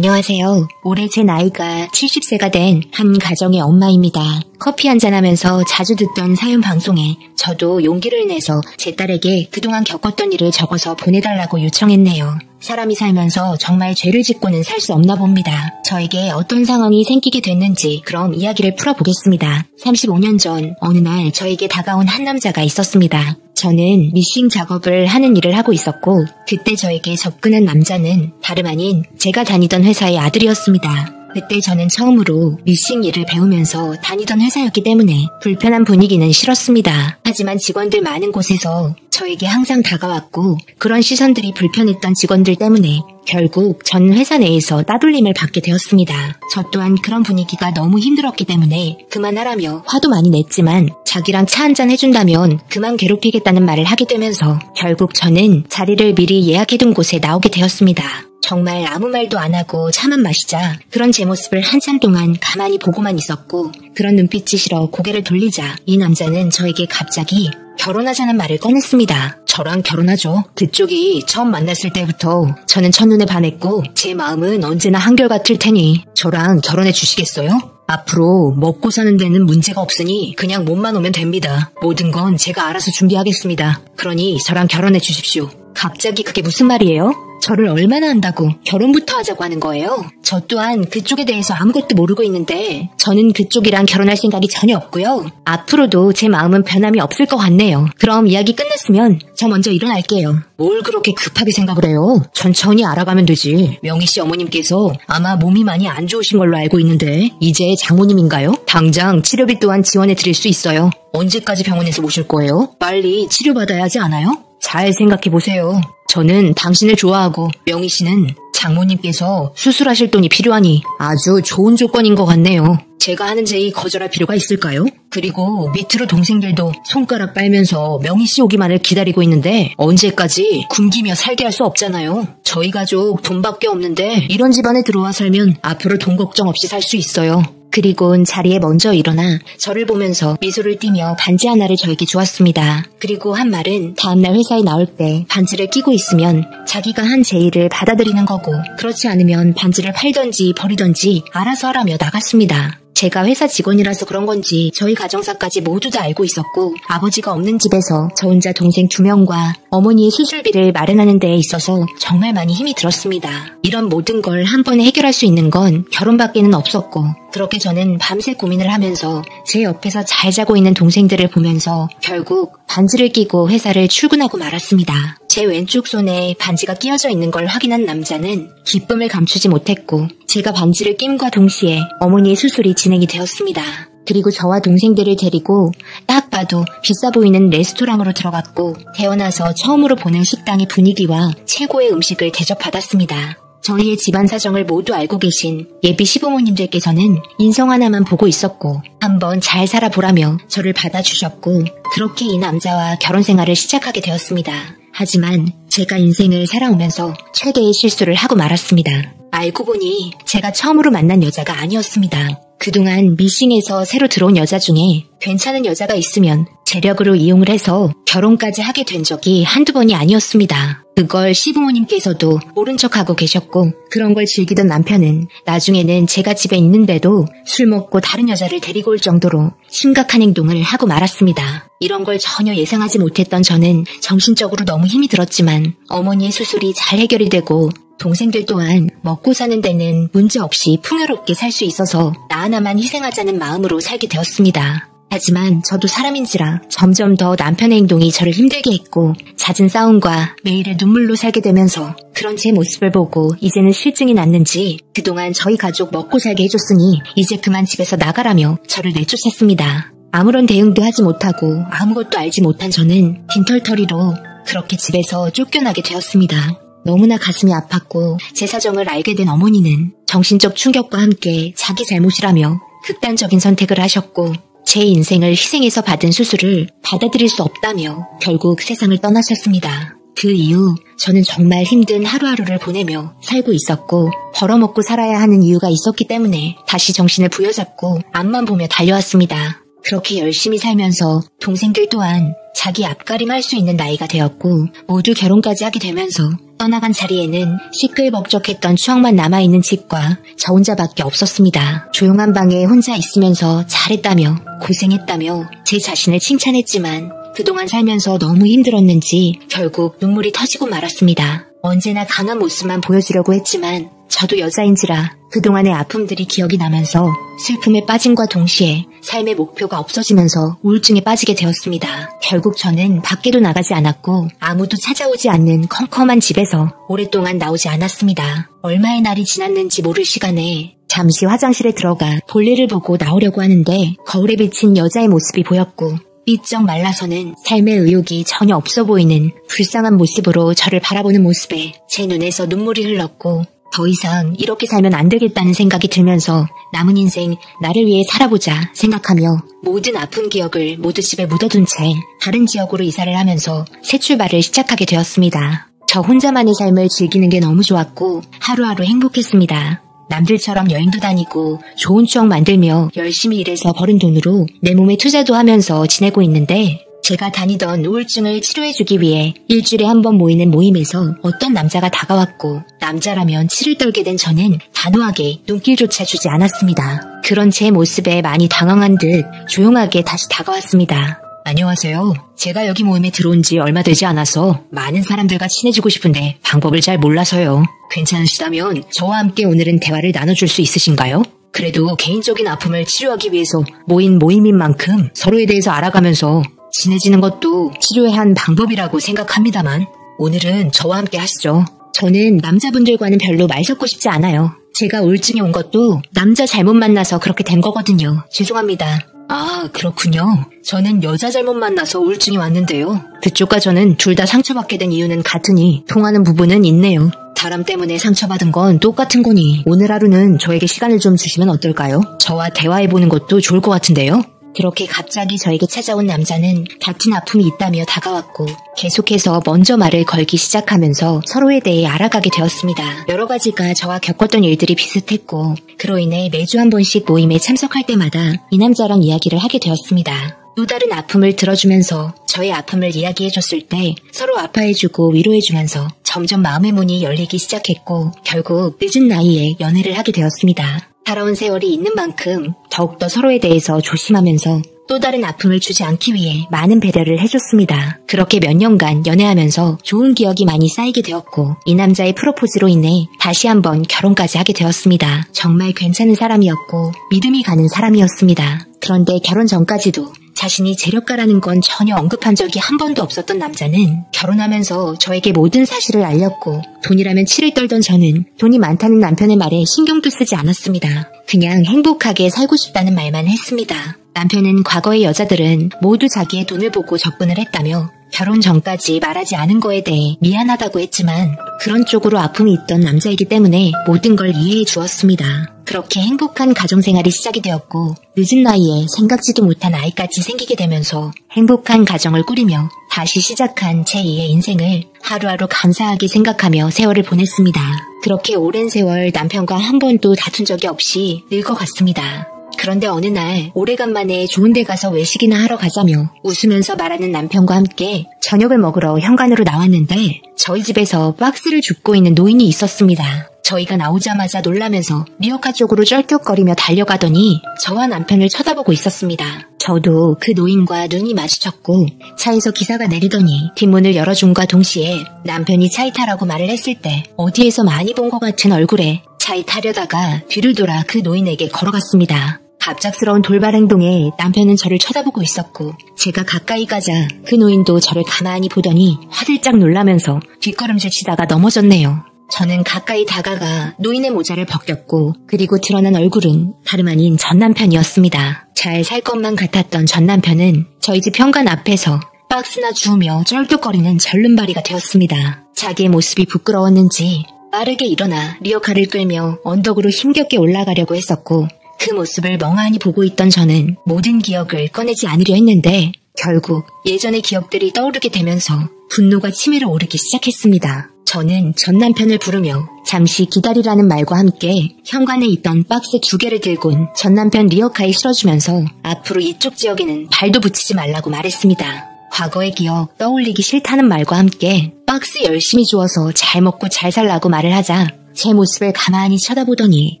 안녕하세요. 올해 제 나이가 70세가 된 한 가정의 엄마입니다. 커피 한잔하면서 자주 듣던 사연 방송에 저도 용기를 내서 제 딸에게 그동안 겪었던 일을 적어서 보내달라고 요청했네요. 사람이 살면서 정말 죄를 짓고는 살 수 없나 봅니다. 저에게 어떤 상황이 생기게 됐는지 그럼 이야기를 풀어보겠습니다. 35년 전 어느 날 저에게 다가온 한 남자가 있었습니다. 저는 미싱 작업을 하는 일을 하고 있었고 그때 저에게 접근한 남자는 다름 아닌 제가 다니던 회사의 아들이었습니다. 그때 저는 처음으로 미싱 일을 배우면서 다니던 회사였기 때문에 불편한 분위기는 싫었습니다. 하지만 직원들 많은 곳에서 저에게 항상 다가왔고 그런 시선들이 불편했던 직원들 때문에 결국 전 회사 내에서 따돌림을 받게 되었습니다. 저 또한 그런 분위기가 너무 힘들었기 때문에 그만하라며 화도 많이 냈지만 자기랑 차 한잔 해준다면 그만 괴롭히겠다는 말을 하게 되면서 결국 저는 자리를 미리 예약해둔 곳에 나오게 되었습니다. 정말 아무 말도 안 하고 차만 마시자 그런 제 모습을 한참 동안 가만히 보고만 있었고 그런 눈빛이 싫어 고개를 돌리자 이 남자는 저에게 갑자기 결혼하자는 말을 꺼냈습니다. 저랑 결혼하죠. 그쪽이 처음 만났을 때부터 저는 첫눈에 반했고 제 마음은 언제나 한결같을 테니 저랑 결혼해 주시겠어요? 앞으로 먹고 사는 데는 문제가 없으니 그냥 몸만 오면 됩니다. 모든 건 제가 알아서 준비하겠습니다. 그러니 저랑 결혼해 주십시오. 갑자기 그게 무슨 말이에요? 저를 얼마나 안다고 결혼부터 하자고 하는 거예요? 저 또한 그쪽에 대해서 아무것도 모르고 있는데 저는 그쪽이랑 결혼할 생각이 전혀 없고요. 앞으로도 제 마음은 변함이 없을 것 같네요. 그럼 이야기 끝났으면 저 먼저 일어날게요. 뭘 그렇게 급하게 생각을 해요? 천천히 알아가면 되지. 명희씨 어머님께서 아마 몸이 많이 안 좋으신 걸로 알고 있는데 이제 장모님인가요? 당장 치료비 또한 지원해 드릴 수 있어요. 언제까지 병원에서 모실 거예요? 빨리 치료받아야 하지 않아요? 잘 생각해보세요. 저는 당신을 좋아하고 명희 씨는 장모님께서 수술하실 돈이 필요하니 아주 좋은 조건인 것 같네요. 제가 하는 제의 거절할 필요가 있을까요? 그리고 밑으로 동생들도 손가락 빨면서 명희 씨 오기만을 기다리고 있는데 언제까지 굶기며 살게 할 수 없잖아요. 저희 가족 돈밖에 없는데 이런 집안에 들어와 살면 앞으로 돈 걱정 없이 살 수 있어요. 그리곤 자리에 먼저 일어나 저를 보면서 미소를 띠며 반지 하나를 저에게 주었습니다. 그리고 한 말은 다음날 회사에 나올 때 반지를 끼고 있으면 자기가 한 제의를 받아들이는 거고 그렇지 않으면 반지를 팔던지 버리던지 알아서 하라며 나갔습니다. 제가 회사 직원이라서 그런 건지 저희 가정사까지 모두 다 알고 있었고 아버지가 없는 집에서 저 혼자 동생 2명과 어머니의 수술비를 마련하는 데에 있어서 정말 많이 힘이 들었습니다. 이런 모든 걸 한 번에 해결할 수 있는 건 결혼밖에는 없었고 그렇게 저는 밤새 고민을 하면서 제 옆에서 잘 자고 있는 동생들을 보면서 결국 반지를 끼고 회사를 출근하고 말았습니다. 제 왼쪽 손에 반지가 끼어져 있는 걸 확인한 남자는 기쁨을 감추지 못했고 제가 반지를 낌과 동시에 어머니의 수술이 진행이 되었습니다. 그리고 저와 동생들을 데리고 딱 봐도 비싸 보이는 레스토랑으로 들어갔고 태어나서 처음으로 보는 식당의 분위기와 최고의 음식을 대접받았습니다. 저희의 집안 사정을 모두 알고 계신 예비 시부모님들께서는 인성 하나만 보고 있었고 한번 잘 살아보라며 저를 받아주셨고 그렇게 이 남자와 결혼 생활을 시작하게 되었습니다. 하지만 제가 인생을 살아오면서 최대의 실수를 하고 말았습니다. 알고 보니 제가 처음으로 만난 여자가 아니었습니다. 그동안 미싱에서 새로 들어온 여자 중에 괜찮은 여자가 있으면 재력으로 이용을 해서 결혼까지 하게 된 적이 한두 번이 아니었습니다. 그걸 시부모님께서도 모른 척하고 계셨고 그런 걸 즐기던 남편은 나중에는 제가 집에 있는데도 술 먹고 다른 여자를 데리고 올 정도로 심각한 행동을 하고 말았습니다. 이런 걸 전혀 예상하지 못했던 저는 정신적으로 너무 힘이 들었지만 어머니의 수술이 잘 해결이 되고 동생들 또한 먹고 사는 데는 문제없이 풍요롭게 살 수 있어서 나 하나만 희생하자는 마음으로 살게 되었습니다. 하지만 저도 사람인지라 점점 더 남편의 행동이 저를 힘들게 했고 잦은 싸움과 매일을 눈물로 살게 되면서 그런 제 모습을 보고 이제는 실증이 났는지 그동안 저희 가족 먹고 살게 해줬으니 이제 그만 집에서 나가라며 저를 내쫓았습니다. 아무런 대응도 하지 못하고 아무것도 알지 못한 저는 빈털터리로 그렇게 집에서 쫓겨나게 되었습니다. 너무나 가슴이 아팠고 제 사정을 알게 된 어머니는 정신적 충격과 함께 자기 잘못이라며 극단적인 선택을 하셨고 제 인생을 희생해서 받은 수술을 받아들일 수 없다며 결국 세상을 떠나셨습니다. 그 이후 저는 정말 힘든 하루하루를 보내며 살고 있었고 벌어먹고 살아야 하는 이유가 있었기 때문에 다시 정신을 부여잡고 앞만 보며 달려왔습니다. 그렇게 열심히 살면서 동생들 또한 자기 앞가림할 수 있는 나이가 되었고 모두 결혼까지 하게 되면서 떠나간 자리에는 시끌벅적했던 추억만 남아있는 집과 저 혼자밖에 없었습니다. 조용한 방에 혼자 있으면서 잘했다며 고생했다며 제 자신을 칭찬했지만 그동안 살면서 너무 힘들었는지 결국 눈물이 터지고 말았습니다. 언제나 강한 모습만 보여주려고 했지만 저도 여자인지라 그동안의 아픔들이 기억이 나면서 슬픔에 빠짐과 동시에 삶의 목표가 없어지면서 우울증에 빠지게 되었습니다. 결국 저는 밖에도 나가지 않았고 아무도 찾아오지 않는 컴컴한 집에서 오랫동안 나오지 않았습니다. 얼마의 날이 지났는지 모를 시간에 잠시 화장실에 들어가 볼일을 보고 나오려고 하는데 거울에 비친 여자의 모습이 보였고 삐쩍 말라서는 삶의 의욕이 전혀 없어 보이는 불쌍한 모습으로 저를 바라보는 모습에 제 눈에서 눈물이 흘렀고 더 이상 이렇게 살면 안 되겠다는 생각이 들면서 남은 인생 나를 위해 살아보자 생각하며 모든 아픈 기억을 모두 집에 묻어둔 채 다른 지역으로 이사를 하면서 새 출발을 시작하게 되었습니다. 저 혼자만의 삶을 즐기는 게 너무 좋았고 하루하루 행복했습니다. 남들처럼 여행도 다니고 좋은 추억 만들며 열심히 일해서 버는 돈으로 내 몸에 투자도 하면서 지내고 있는데 제가 다니던 우울증을 치료해주기 위해 일주일에 한 번 모이는 모임에서 어떤 남자가 다가왔고 남자라면 치를 떨게 된 저는 단호하게 눈길조차 주지 않았습니다. 그런 제 모습에 많이 당황한 듯 조용하게 다시 다가왔습니다. 안녕하세요. 제가 여기 모임에 들어온 지 얼마 되지 않아서 많은 사람들과 친해지고 싶은데 방법을 잘 몰라서요. 괜찮으시다면 저와 함께 오늘은 대화를 나눠줄 수 있으신가요? 그래도 개인적인 아픔을 치료하기 위해서 모인 모임인 만큼 서로에 대해서 알아가면서 친해지는 것도 치료의 한 방법이라고 생각합니다만 오늘은 저와 함께 하시죠. 저는 남자분들과는 별로 말 섞고 싶지 않아요. 제가 우울증에 온 것도 남자 잘못 만나서 그렇게 된 거거든요. 죄송합니다. 아, 그렇군요. 저는 여자 잘못 만나서 우울증이 왔는데요. 그쪽과 저는 둘 다 상처받게 된 이유는 같으니 통하는 부분은 있네요. 사람 때문에 상처받은 건 똑같은 거니 오늘 하루는 저에게 시간을 좀 주시면 어떨까요? 저와 대화해보는 것도 좋을 것 같은데요. 그렇게 갑자기 저에게 찾아온 남자는 같은 아픔이 있다며 다가왔고 계속해서 먼저 말을 걸기 시작하면서 서로에 대해 알아가게 되었습니다. 여러 가지가 저와 겪었던 일들이 비슷했고 그로 인해 매주 한 번씩 모임에 참석할 때마다 이 남자랑 이야기를 하게 되었습니다. 또 다른 아픔을 들어주면서 저의 아픔을 이야기해줬을 때 서로 아파해주고 위로해주면서 점점 마음의 문이 열리기 시작했고 결국 늦은 나이에 연애를 하게 되었습니다. 살아온 세월이 있는 만큼 더욱더 서로에 대해서 조심하면서 또 다른 아픔을 주지 않기 위해 많은 배려를 해줬습니다. 그렇게 몇 년간 연애하면서 좋은 기억이 많이 쌓이게 되었고 이 남자의 프로포즈로 인해 다시 한번 결혼까지 하게 되었습니다. 정말 괜찮은 사람이었고 믿음이 가는 사람이었습니다. 그런데 결혼 전까지도 자신이 재력가라는 건 전혀 언급한 적이 한 번도 없었던 남자는 결혼하면서 저에게 모든 사실을 알렸고 돈이라면 치를 떨던 저는 돈이 많다는 남편의 말에 신경도 쓰지 않았습니다. 그냥 행복하게 살고 싶다는 말만 했습니다. 남편은 과거의 여자들은 모두 자기의 돈을 보고 접근을 했다며 결혼 전까지 말하지 않은 거에 대해 미안하다고 했지만 그런 쪽으로 아픔이 있던 남자이기 때문에 모든 걸 이해해 주었습니다. 그렇게 행복한 가정생활이 시작이 되었고 늦은 나이에 생각지도 못한 아이까지 생기게 되면서 행복한 가정을 꾸리며 다시 시작한 제2의 인생을 하루하루 감사하게 생각하며 세월을 보냈습니다. 그렇게 오랜 세월 남편과 한 번도 다툰 적이 없이 늙어갔습니다. 그런데 어느 날 오래간만에 좋은 데 가서 외식이나 하러 가자며 웃으면서 말하는 남편과 함께 저녁을 먹으러 현관으로 나왔는데 저희 집에서 박스를 줍고 있는 노인이 있었습니다. 저희가 나오자마자 놀라면서 리어카 쪽으로 쩔뚝거리며 달려가더니 저와 남편을 쳐다보고 있었습니다. 저도 그 노인과 눈이 마주쳤고 차에서 기사가 내리더니 뒷문을 열어줌과 동시에 남편이 차에 타라고 말을 했을 때 어디에서 많이 본 것 같은 얼굴에 차에 타려다가 뒤를 돌아 그 노인에게 걸어갔습니다. 갑작스러운 돌발 행동에 남편은 저를 쳐다보고 있었고 제가 가까이 가자 그 노인도 저를 가만히 보더니 화들짝 놀라면서 뒷걸음질 치다가 넘어졌네요. 저는 가까이 다가가 노인의 모자를 벗겼고 그리고 드러난 얼굴은 다름 아닌 전 남편이었습니다. 잘 살 것만 같았던 전 남편은 저희 집 현관 앞에서 박스나 주우며 쩔뚝거리는 절름발이가 되었습니다. 자기의 모습이 부끄러웠는지 빠르게 일어나 리어카를 끌며 언덕으로 힘겹게 올라가려고 했었고 그 모습을 멍하니 보고 있던 저는 모든 기억을 꺼내지 않으려 했는데 결국 예전의 기억들이 떠오르게 되면서 분노가 치밀어 오르기 시작했습니다. 저는 전 남편을 부르며 잠시 기다리라는 말과 함께 현관에 있던 박스 2개를 들곤 전 남편 리어카에 실어주면서 앞으로 이쪽 지역에는 발도 붙이지 말라고 말했습니다. 과거의 기억 떠올리기 싫다는 말과 함께 박스 열심히 주워서 잘 먹고 잘 살라고 말을 하자 제 모습을 가만히 쳐다보더니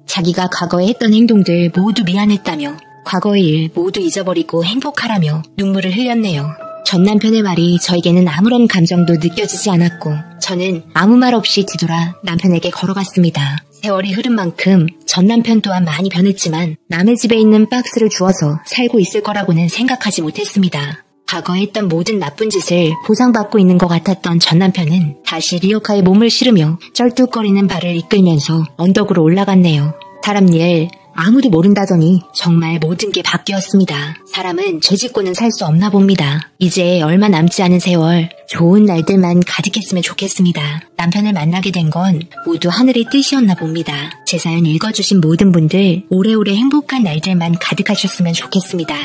자기가 과거에 했던 행동들 모두 미안했다며 과거의 일 모두 잊어버리고 행복하라며 눈물을 흘렸네요. 전 남편의 말이 저에게는 아무런 감정도 느껴지지 않았고 저는 아무 말 없이 뒤돌아 남편에게 걸어갔습니다. 세월이 흐른 만큼 전 남편 또한 많이 변했지만 남의 집에 있는 박스를 주워서 살고 있을 거라고는 생각하지 못했습니다. 과거에 했던 모든 나쁜 짓을 보상받고 있는 것 같았던 전 남편은 다시 리어카에 몸을 실으며 쩔뚝거리는 발을 이끌면서 언덕으로 올라갔네요. 사람 일 아무도 모른다더니 정말 모든 게 바뀌었습니다. 사람은 죄 짓고는 살 수 없나 봅니다. 이제 얼마 남지 않은 세월 좋은 날들만 가득했으면 좋겠습니다. 남편을 만나게 된 건 모두 하늘의 뜻이었나 봅니다. 제 사연 읽어주신 모든 분들 오래오래 행복한 날들만 가득하셨으면 좋겠습니다.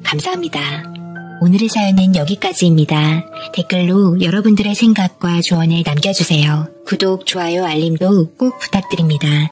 감사합니다. 오늘의 사연은 여기까지입니다. 댓글로 여러분들의 생각과 조언을 남겨주세요. 구독, 좋아요, 알림도 꼭 부탁드립니다.